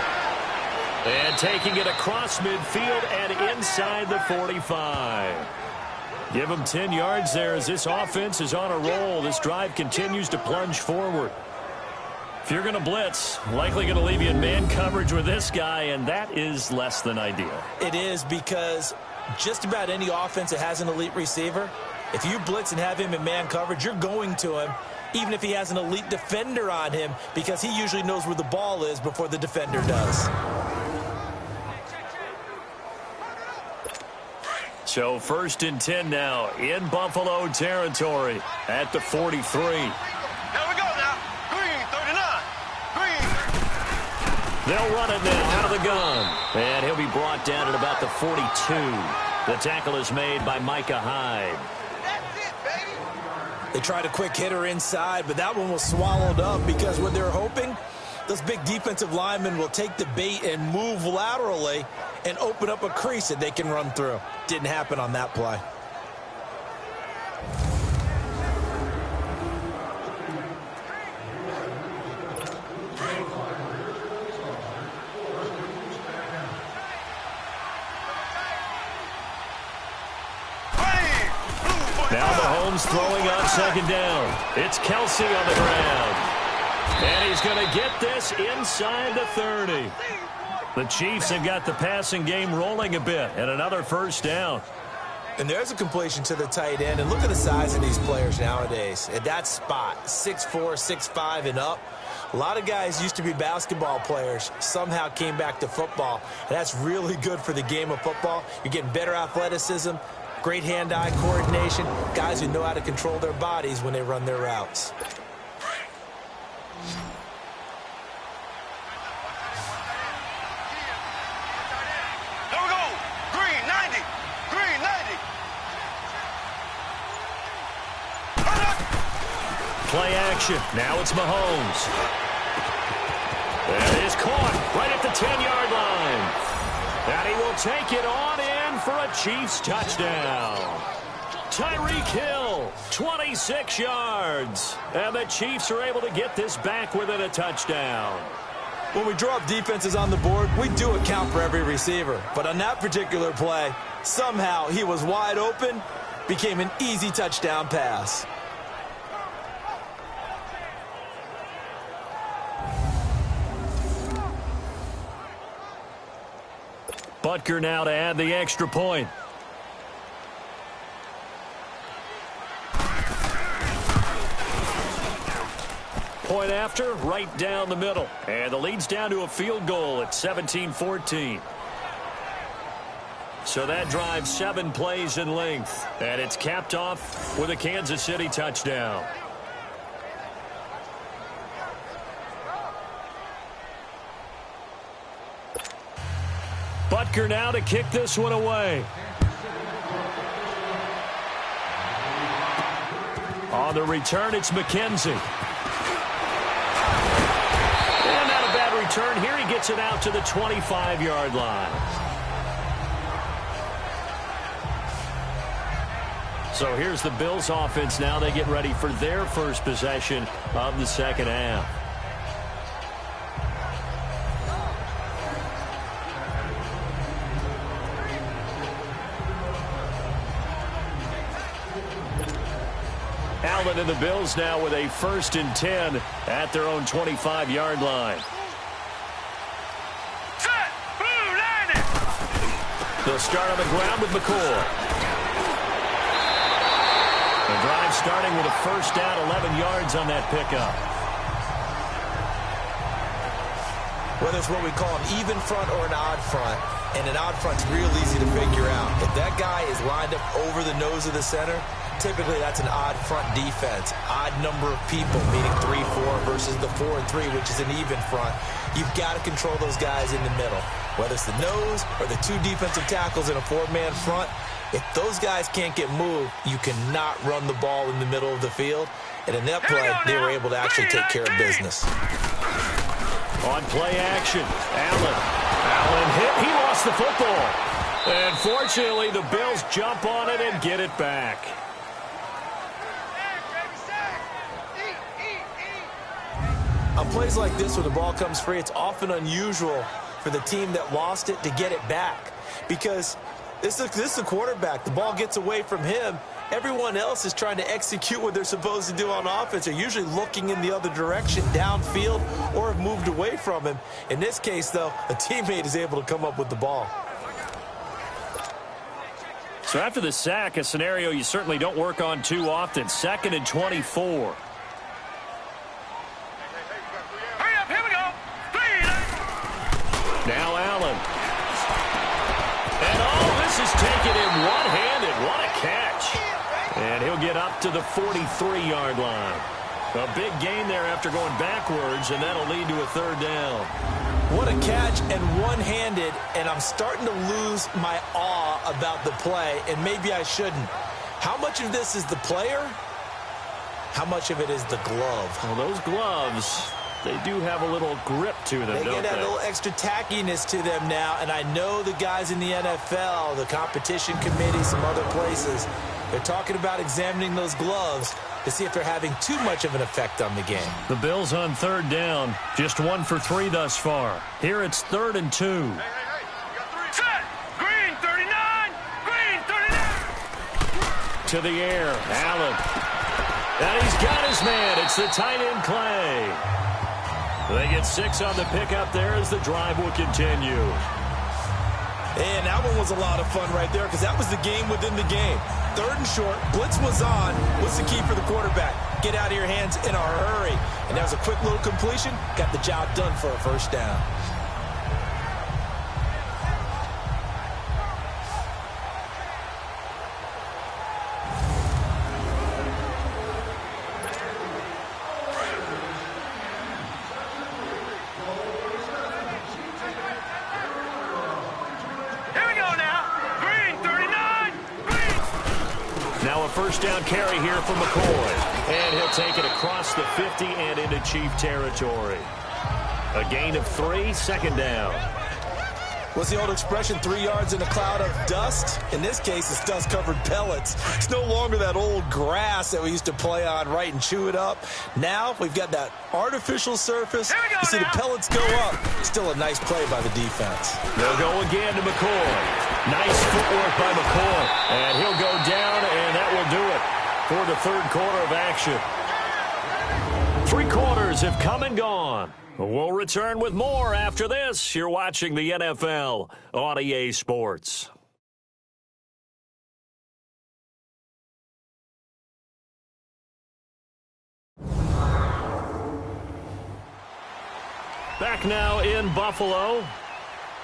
And taking it across midfield and inside the 45. Give him 10 yards there as this offense is on a roll. This drive continues to plunge forward. If you're going to blitz, likely going to leave you in man coverage with this guy, and that is less than ideal. It is, because just about any offense that has an elite receiver, if you blitz and have him in man coverage, you're going to him, even if he has an elite defender on him, because he usually knows where the ball is before the defender does. So 1st and 10 now in Buffalo territory at the 43. There we go now. Green, 39. Green. They'll run it now out of the gun. And he'll be brought down at about the 42. The tackle is made by Micah Hyde. That's it, baby. They tried a quick hitter inside, but that one was swallowed up because what they're hoping, those big defensive linemen will take the bait and move laterally and open up a crease that they can run through. Didn't happen on that play. Now Mahomes throwing on 2nd down. It's Kelsey on the ground. And he's going to get this inside the 30. The Chiefs have got the passing game rolling a bit, and another 1st down. And there's a completion to the tight end. And look at the size of these players nowadays. At that spot, 6'4", 6'5", and up. A lot of guys used to be basketball players, somehow came back to football. And that's really good for the game of football. You're getting better athleticism, great hand-eye coordination, guys who know how to control their bodies when they run their routes. Play action. Now it's Mahomes. That is caught right at the 10-yard line. And he will take it on in for a Chiefs touchdown. Tyreek Hill, 26 yards. And the Chiefs are able to get this back within a touchdown. When we draw up defenses on the board, we do account for every receiver. But on that particular play, somehow he was wide open, became an easy touchdown pass. Butker now to add the extra point. Point after, right down the middle. And the lead's down to a field goal at 17-14. So that drives 7 plays in length. And it's capped off with a Kansas City touchdown. Butker now to kick this one away. On the return, it's McKenzie. And not a bad return. Here he gets it out to the 25-yard line. So here's the Bills offense now. They get ready for their first possession of the second half. Allen and the Bills now with a 1st and 10 at their own 25-yard line. Set. Blue line it. They'll start on the ground with McCoy. The drive starting with a 1st down, 11 yards on that pickup. Whether it's what we call an even front or an odd front, and an odd front's real easy to figure out. If that guy is lined up over the nose of the center, typically that's an odd front defense. Odd number of people, meaning 3-4 versus the 4-3, which is an even front. You've got to control those guys in the middle. Whether it's the nose or the 2 defensive tackles in a 4-man front, if those guys can't get moved, you cannot run the ball in the middle of the field. And in that play, they were able to actually take care of business. On play action, Allen hit. He lost the football. And fortunately, the Bills jump on it and get it back. On plays like this where the ball comes free, it's often unusual for the team that lost it to get it back. Because this is the quarterback. The ball gets away from him. Everyone else is trying to execute what they're supposed to do on offense. They're usually looking in the other direction, downfield, or have moved away from him. In this case, though, a teammate is able to come up with the ball. So after the sack, a scenario you certainly don't work on too often. 2nd and 24. Hurry up, here we go. 3. Now Allen. And this is taken in one-handed. What a catch. And he'll get up to the 43-yard line. A big gain there after going backwards, and that'll lead to a 3rd down. What a catch, and one-handed, and I'm starting to lose my awe about the play, and maybe I shouldn't. How much of this is the player? How much of it is the glove? Well, those gloves, they do have a little grip to them, They don't get they? a little extra tackiness to them now, and I know the guys in the NFL, the competition committee, some other places, they're talking about examining those gloves to see if they're having too much of an effect on the game. The Bills on 3rd down, just 1 for 3 thus far. Here it's 3rd and 2. Hey, you got 3. Set. Green 39. Green 39. To the air, Allen. And he's got his man. It's the tight end, Clay. They get 6 on the pickup there as the drive will continue. And that one was a lot of fun right there because that was the game within the game. 3rd and short, blitz was on. What's the key for the quarterback? Get out of your hands in a hurry. And that was a quick little completion. Got the job done for a 1st down. Now a 1st down carry here for McCoy. And he'll take it across the 50 and into Chief territory. A gain of 3, 2nd down. What's the old expression, 3 yards in a cloud of dust? In this case, it's dust-covered pellets. It's no longer that old grass that we used to play on, right, and chew it up. Now we've got that artificial surface. You see the pellets go up. Still a nice play by the defense. They'll go again to McCoy. Nice footwork by McCoy. And he'll go down, and that will do it for the 3rd quarter of action. 3 quarters have come and gone. We'll return with more after this. You're watching the NFL on EA Sports. Back now in Buffalo.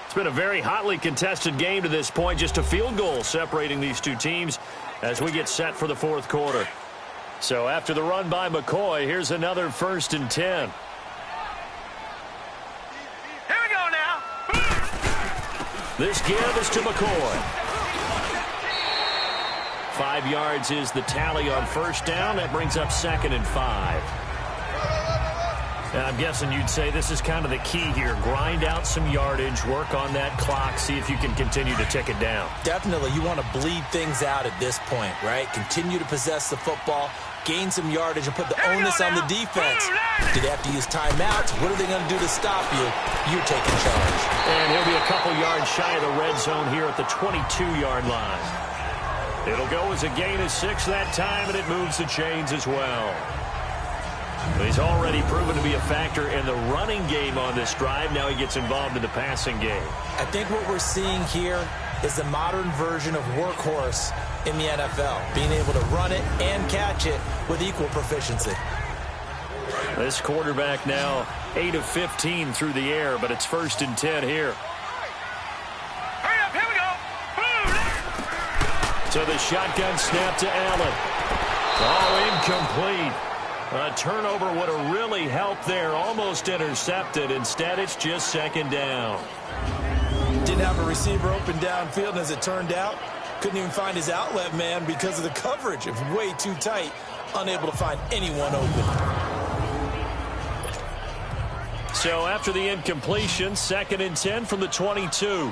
It's been a very hotly contested game to this point. Just a field goal separating these two teams as we get set for the 4th quarter. So after the run by McCoy, here's another 1st and 10. Here we go now. This give is to McCoy. 5 yards is the tally on 1st down. That brings up 2nd and 5. And I'm guessing you'd say this is kind of the key here. Grind out some yardage, work on that clock, see if you can continue to tick it down. Definitely. You want to bleed things out at this point, right? Continue to possess the football, gain some yardage, and put the onus on the defense. Do they have to use timeouts? What are they going to do to stop you? You're taking charge. And he'll be a couple yards shy of the red zone here at the 22-yard line. It'll go as a gain of 6 that time, and it moves the chains as well. He's already proven to be a factor in the running game on this drive. Now he gets involved in the passing game. I think what we're seeing here is the modern version of workhorse in the NFL, being able to run it and catch it with equal proficiency. This quarterback now 8 of 15 through the air, but it's 1st and 10 here. Hurry up, here we go. So the shotgun snap to Allen. Oh, incomplete. A turnover would have really helped there. Almost intercepted. Instead, it's just 2nd down. Didn't have a receiver open downfield, and as it turned out, couldn't even find his outlet man because of the coverage. It was way too tight. Unable to find anyone open. So after the incompletion, 2nd and 10 from the 22.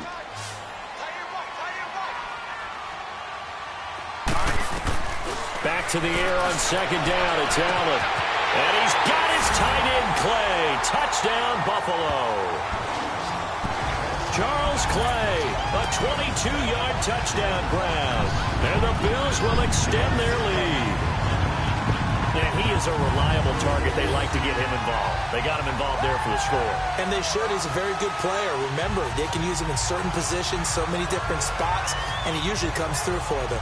Back to the air on 2nd down. It's Allen. And he's got his tight end, Clay. Touchdown, Buffalo. Charles Clay, a 22-yard touchdown grab. And the Bills will extend their lead. And he is a reliable target. They like to get him involved. They got him involved there for the score. And they should. He's a very good player. Remember, they can use him in certain positions, so many different spots, and he usually comes through for them.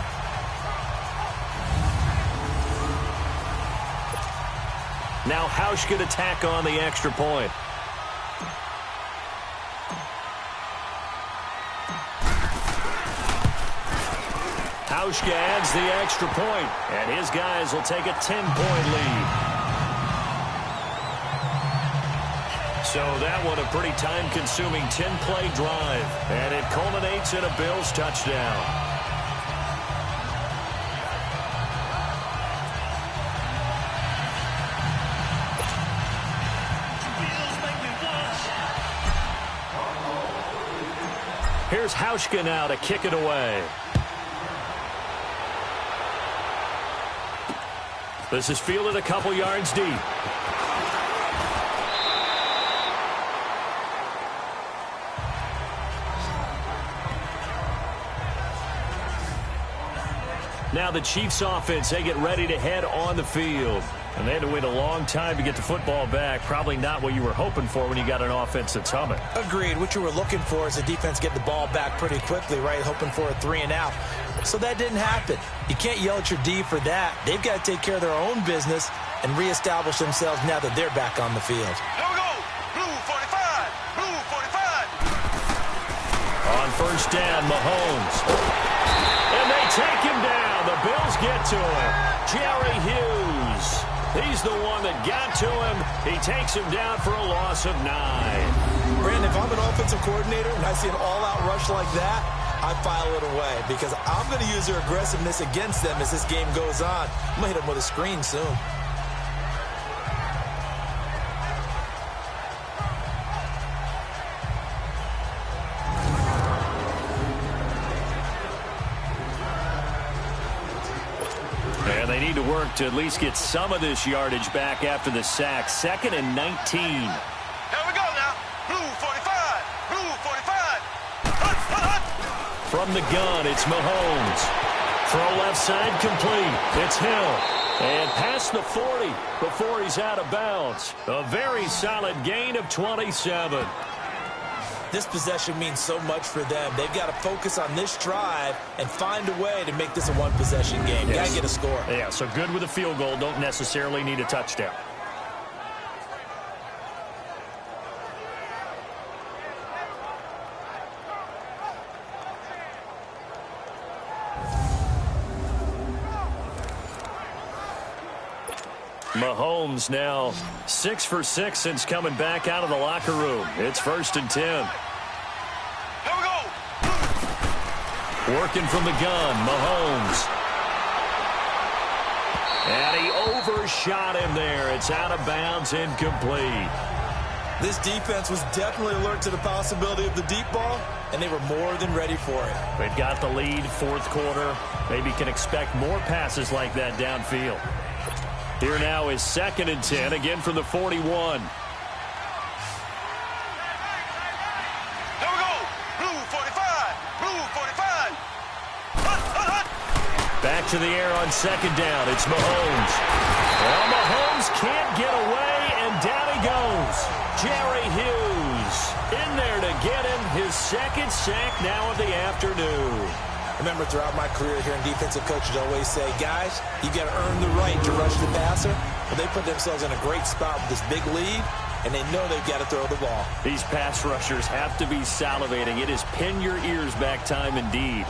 Now Hausch could attack on the extra point. Hauschka adds the extra point, and his guys will take a 10-point lead. So that one a pretty time-consuming 10-play drive, and it culminates in a Bills touchdown. Here's Hauschka now to kick it away. This is fielded a couple yards deep. Now the Chiefs offense, they get ready to head on the field. And they had to wait a long time to get the football back. Probably not what you were hoping for when you got an offense that's humming. Agreed. What you were looking for is the defense get the ball back pretty quickly, right? Hoping for a 3 and out. So that didn't happen. You can't yell at your D for that. They've got to take care of their own business and reestablish themselves now that they're back on the field. Here we go. Blue 45. Blue 45. On 1st down, Mahomes. And they take him down. The Bills get to him. Jerry Hughes. He's the one that got to him. He takes him down for a loss of 9. Brandon, if I'm an offensive coordinator and I see an all-out rush like that, I file it away because I'm going to use their aggressiveness against them as this game goes on. I'm going to hit them with a screen soon. And they need to work to at least get some of this yardage back after the sack. 2nd and 19. Here we go now. Blue 45. Blue 45. Hut, hut, hut. From the gun, it's Mahomes. Throw left side complete. It's Hill. And past the 40 before he's out of bounds. A very solid gain of 27. This possession means so much for them. They've got to focus on this drive and find a way to make this a one-possession game. Yes. Got to get a score. Yeah, so good with a field goal. Don't necessarily need a touchdown. Mahomes now 6 for 6 since coming back out of the locker room. It's 1st and 10. Here we go. Working from the gun, Mahomes. And he overshot him there. It's out of bounds, incomplete. This defense was definitely alert to the possibility of the deep ball, and they were more than ready for it. They've got the lead, 4th quarter. Maybe can expect more passes like that downfield. Here now is 2nd and 10, again from the 41. Here we go. Blue 45. Blue 45. Hut, hut, hut. Back to the air on second down. It's Mahomes. Well, Mahomes can't get away, and down he goes. Jerry Hughes in there to get him his second sack now of the afternoon. Remember, throughout my career here in defensive coaches always say, guys, you got to earn the right to rush the passer. Well, they put themselves in a great spot with this big lead, and they know they've got to throw the ball. These pass rushers have to be salivating. It is pin your ears back time indeed.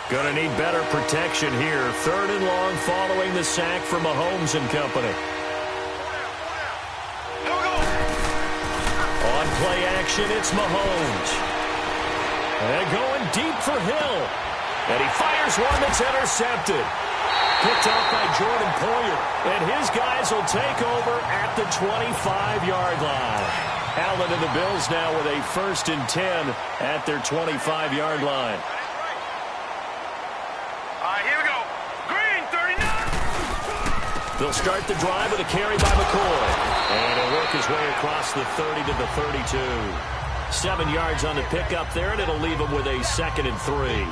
Going to need better protection here. 3rd and long following the sack from Mahomes and company. On play action, it's Mahomes. And going deep for Hill. And he fires one that's intercepted. Picked off by Jordan Poyer. And his guys will take over at the 25-yard line. Allen and the Bills now with a 1st and 10 at their 25-yard line. Here we go. Green 39. They'll start the drive with a carry by McCoy. And he'll work his way across the 30 to the 32. 7 yards on the pickup there, and it'll leave him with a 2nd and 3.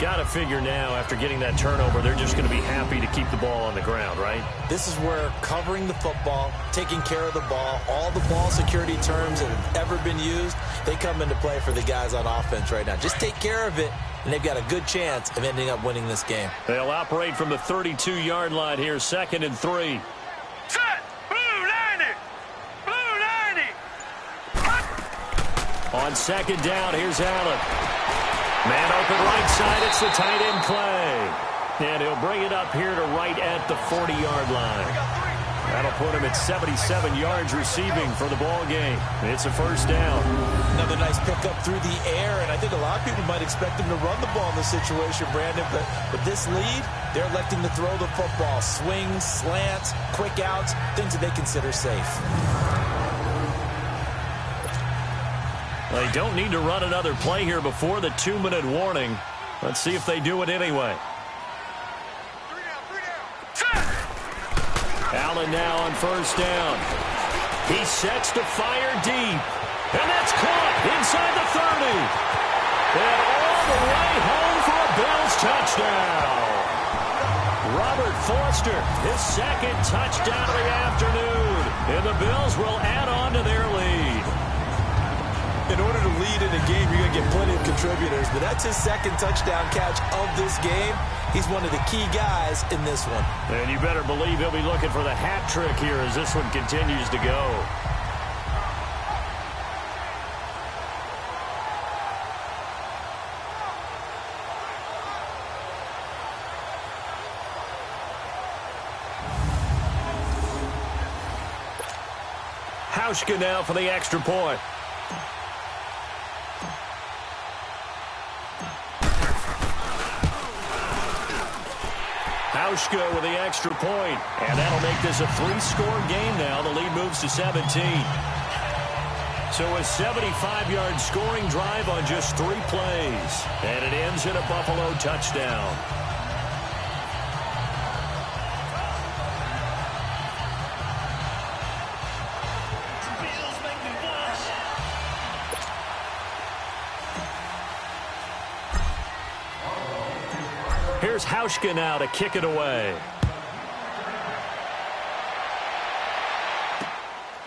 Got to figure now, after getting that turnover, they're just going to be happy to keep the ball on the ground, right? This is where covering the football, taking care of the ball, all the ball security terms that have ever been used, they come into play for the guys on offense right now. Just take care of it, and they've got a good chance of ending up winning this game. They'll operate from the 32-yard line here, 2nd and 3. Set. Blue 90. Blue 90. On 2nd down, here's Allen. Man open right side, it's the tight end Clay. And he'll bring it up here to right at the 40-yard line. That'll put him at 77 yards receiving for the ball game. It's a 1st down. Another nice pickup through the air, and I think a lot of people might expect him to run the ball in this situation, Brandon, but with this lead, they're electing to throw the football. Swings, slants, quick outs, things that they consider safe. They don't need to run another play here before the 2-minute warning. Let's see if they do it anyway. Allen now on 1st down. He sets to fire deep. And that's caught inside the 30. And all the way home for a Bills touchdown. Robert Foster, his 2nd touchdown of the afternoon. And the Bills will add on to their lead. In order to lead in a game, you're going to get plenty of contributors, but that's his 2nd touchdown catch of this game. He's one of the key guys in this one. And you better believe he'll be looking for the hat trick here as this one continues to go. Hauschka now for the extra point. Hauschka with the extra point, and that'll make this a 3-score game now. The lead moves to 17. So a 75-yard scoring drive on just 3 plays, and it ends in a Buffalo touchdown. Here's Hauschka now to kick it away.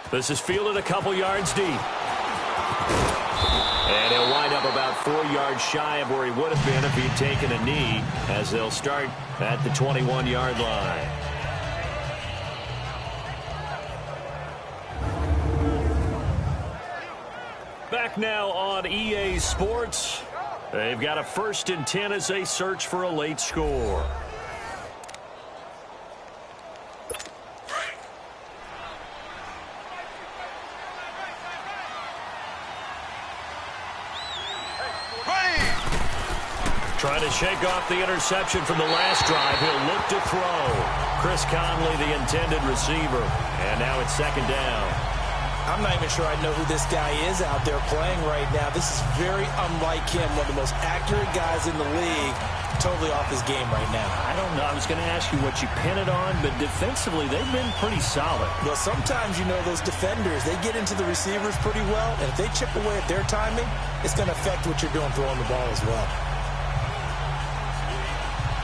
This is fielded a couple yards deep. And he'll wind up about 4 yards shy of where he would have been if he'd taken a knee, as they'll start at the 21-yard line. Back now on EA Sports. They've got a 1st and 10 as they search for a late score. Trying to shake off the interception from the last drive. He'll look to throw. Chris Conley, the intended receiver. And now it's 2nd down. I'm not even sure I know who this guy is out there playing right now. This is very unlike him, one of the most accurate guys in the league. totally off his game right now. I don't know. I was going to ask you what you pin it on, but defensively, they've been pretty solid. Well, sometimes, you know, those defenders, they get into the receivers pretty well, and if they chip away at their timing, it's going to affect what you're doing throwing the ball as well.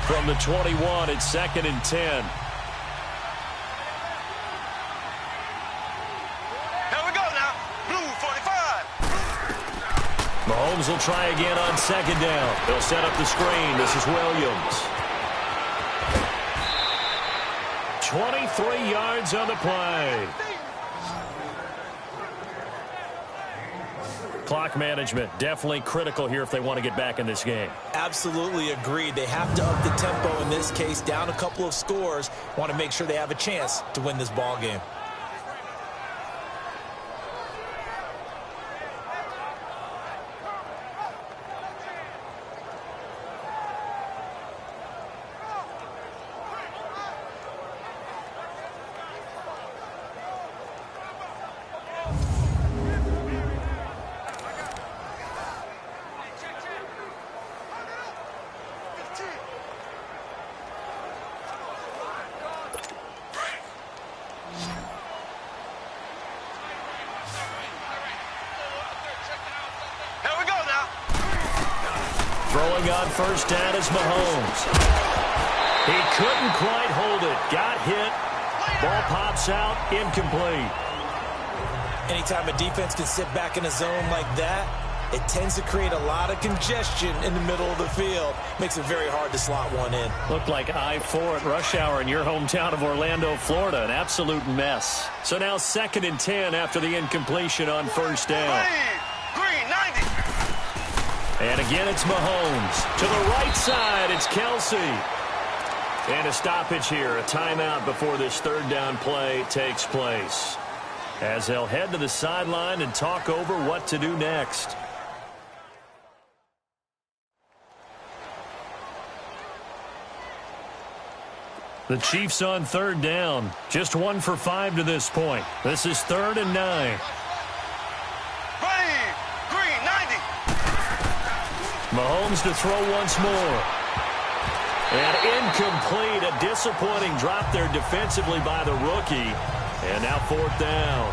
From the 21, it's 2nd and 10. Mahomes will try again on 2nd down. They'll set up the screen. This is Williams. 23 yards on the play. Clock management, definitely critical here if they want to get back in this game. Absolutely agreed. They have to up the tempo in this case, down a couple of scores. Want to make sure they have a chance to win this ball game. Throwing on 1st down is Mahomes. He couldn't quite hold it. Got hit. Ball pops out. Incomplete. Anytime a defense can sit back in a zone like that, it tends to create a lot of congestion in the middle of the field. Makes it very hard to slot one in. Looked like I-4 at rush hour in your hometown of Orlando, Florida. An absolute mess. So now 2nd and 10 after the incompletion on 1st down. Green, 90. And again, it's Mahomes. To the right side, it's Kelsey. And a stoppage here, a timeout before this 3rd down play takes place, as they'll head to the sideline and talk over what to do next. The Chiefs on 3rd down. Just 1 for 5 to this point. This is 3rd and 9. Mahomes to throw once more. And incomplete. A disappointing drop there defensively by the rookie. And now 4th down.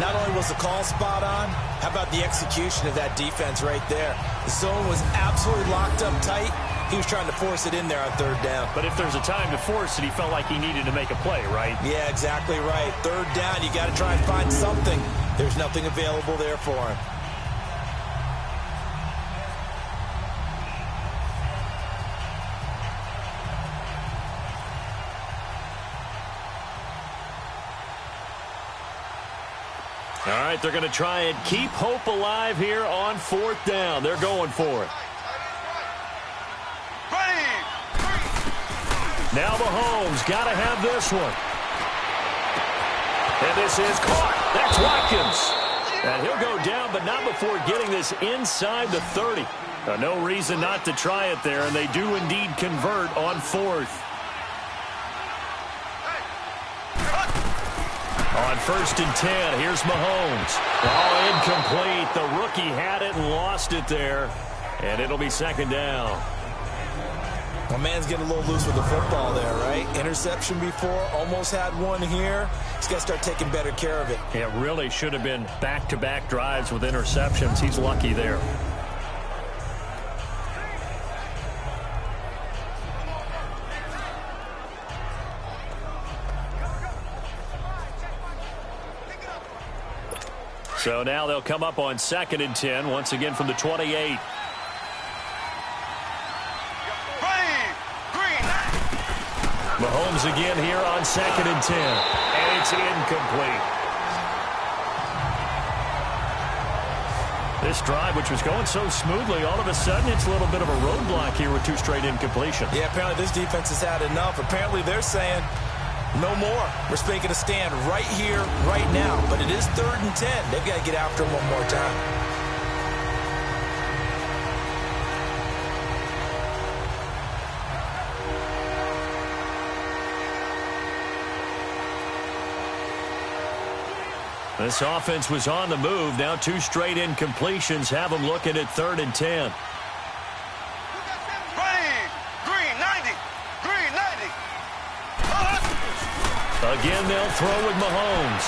Not only was the call spot on, how about the execution of that defense right there? The zone was absolutely locked up tight. He was trying to force it in there on 3rd down. But if there's a time to force it, he felt like he needed to make a play, right? Yeah, exactly right. 3rd down, you got to try and find something. There's nothing available there for him. All right, they're going to try and keep hope alive here on 4th down. They're going for it. Now Mahomes got to have this one. And this is caught. That's Watkins. And he'll go down, but not before getting this inside the 30. No reason not to try it there, and they do indeed convert on 4th. On 1st and 10, here's Mahomes. Oh, incomplete. The rookie had it and lost it there. And it'll be 2nd down. My man's getting a little loose with the football there, right? Interception before, almost had one here. He's got to start taking better care of it. It really should have been back-to-back drives with interceptions. He's lucky there. So now they'll come up on 2nd and 10, once again from the 28. Mahomes again here on 2nd and 10. And it's incomplete. This drive, which was going so smoothly, all of a sudden it's a little bit of a roadblock here with 2 straight incompletions. Yeah, apparently this defense has had enough. Apparently they're saying no more. We're making a stand right here, right now. But it is 3rd and 10. They've got to get after him one more time. This offense was on the move. Now 2 straight incompletions have them looking at 3rd and 10. Again, they'll throw with Mahomes.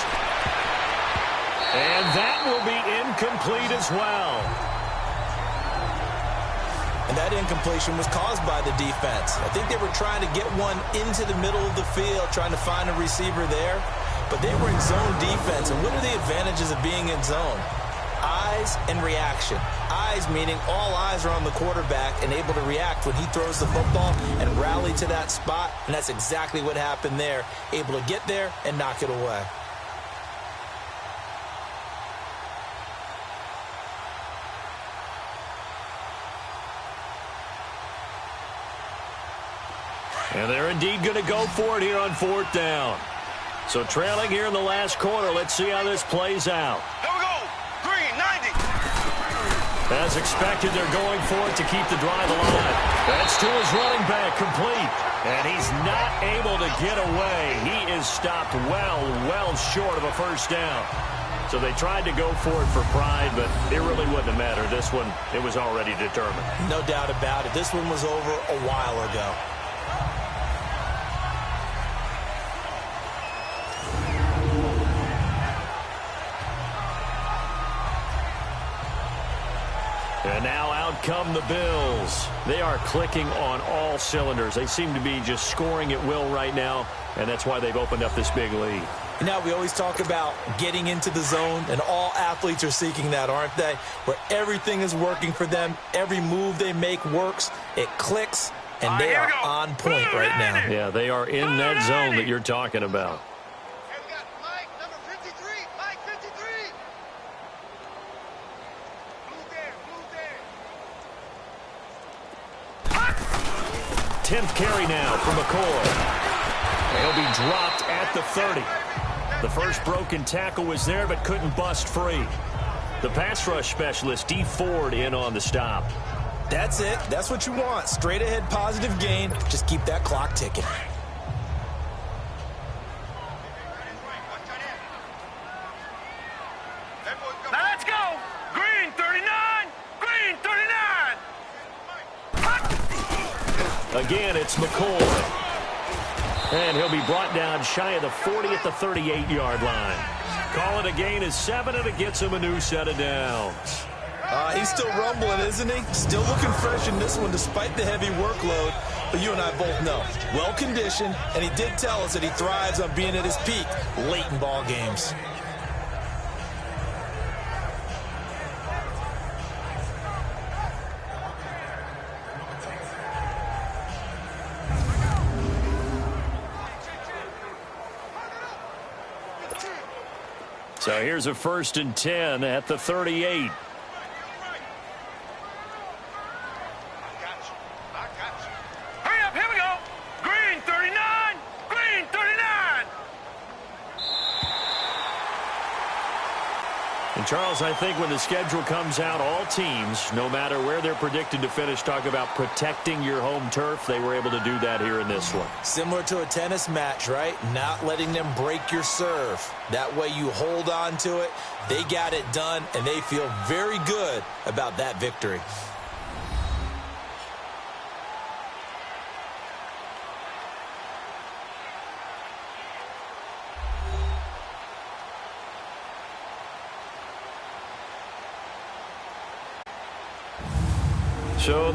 And that will be incomplete as well. And that incompletion was caused by the defense. I think they were trying to get one into the middle of the field, trying to find a receiver there. But they were in zone defense. And what are the advantages of being in zone? Eyes and reaction. Eyes meaning all eyes are on the quarterback and able to react when he throws the football and rally to that spot. And that's exactly what happened there. Able to get there and knock it away. And they're indeed going to go for it here on 4th down. So trailing here in the last quarter. Let's see how this plays out. Here we go. Green, 90. As expected, they're going for it to keep the drive alive. That's to his running back, complete. And he's not able to get away. He is stopped well short of a first down. So they tried to go for it for pride, but it really wouldn't have mattered. This one, it was already determined. No doubt about it. This one was over a while ago. And now out come the Bills. They are clicking on all cylinders. They seem to be just scoring at will right now, and that's why they've opened up this big lead. Now, we always talk about getting into the zone, and all athletes are seeking that, aren't they? Where everything is working for them. Every move they make works. It clicks, and they are on point right now. Yeah, they are in that zone that you're talking about. And we got Mike, number 53. Mike, 53. Blue there. 10th carry now for McCoy. He'll be dropped at the 30. The first broken tackle was there, but couldn't bust free. The pass rush specialist, D. Ford, in on the stop. That's it. That's what you want. Straight ahead positive gain. Just keep that clock ticking. Now let's go. Green, 39. Green, 39. Again, it's McCoy. And he'll be brought down shy of the 40 at the 38-yard line. Call it a gain of 7, and it gets him a new set of downs. He's still rumbling, isn't he? Still looking fresh in this one despite the heavy workload. But you and I both know, well-conditioned, and he did tell us that he thrives on being at his peak late in ball games. So here's a 1st and 10 at the 38. Hurry up, here we go. Green, 39. Green, 39. And Charles, I think when the schedule comes out, all teams, no matter where they're predicted to finish, talk about protecting your home turf. They were able to do that here in this one. Similar to a tennis match, right? Not letting them break your serve. That way you hold on to it. They got it done, and they feel very good about that victory. So